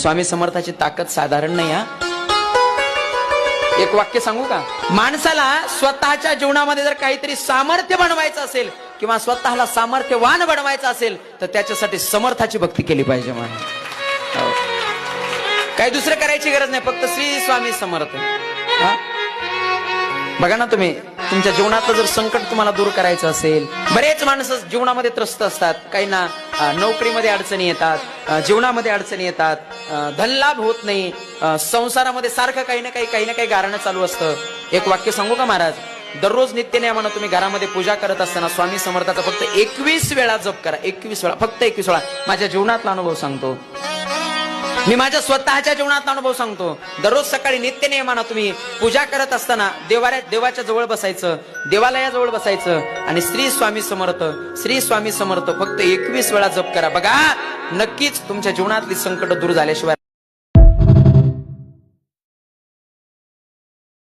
स्वामी समर्थाची ताकद साधारण नाही हा. एक वाक्य सांगू का? माणसाला स्वतःच्या जीवनामध्ये जर काहीतरी सामर्थ्य बनवायचं असेल किंवा स्वतःला सामर्थ्यवान बनवायचं असेल तर त्याच्यासाठी समर्थाची भक्ती केली पाहिजे. काही दुसरं करायची गरज नाही, फक्त श्री स्वामी समर्थ. बघा ना, तुम्ही तुमच्या जीवनातलं जर संकट तुम्हाला दूर करायचं असेल, बरेच माणसं जीवनामध्ये त्रस्त असतात. काहींना नोकरीमध्ये अडचणी येतात, जीवनामध्ये अडचणी येतात, धनलाभ होत नाही, संसारामध्ये सारखं काही ना काही गारणं चालू असतं. एक वाक्य सांगू का महाराज? दररोज नित्यनियमानं तुम्ही घरामध्ये पूजा करत असताना स्वामी समर्थाचा फक्त 21 वेळा जप करा. 21 वेळा, फक्त 21 वेळा. माझ्या जीवनातला अनुभव सांगतो, मी माझ्या स्वतःच्या जीवनातला अनुभव सांगतो. दररोज सकाळी नित्यनियमानं तुम्ही पूजा करत असताना देवाच्या जवळ बसायचं, देवालयाजवळ बसायचं आणि श्री स्वामी समर्थ फक्त 21 वेळा जप करा. बघा, नक्कीच तुमच्या जीवनातली संकट दूर झाल्याशिवाय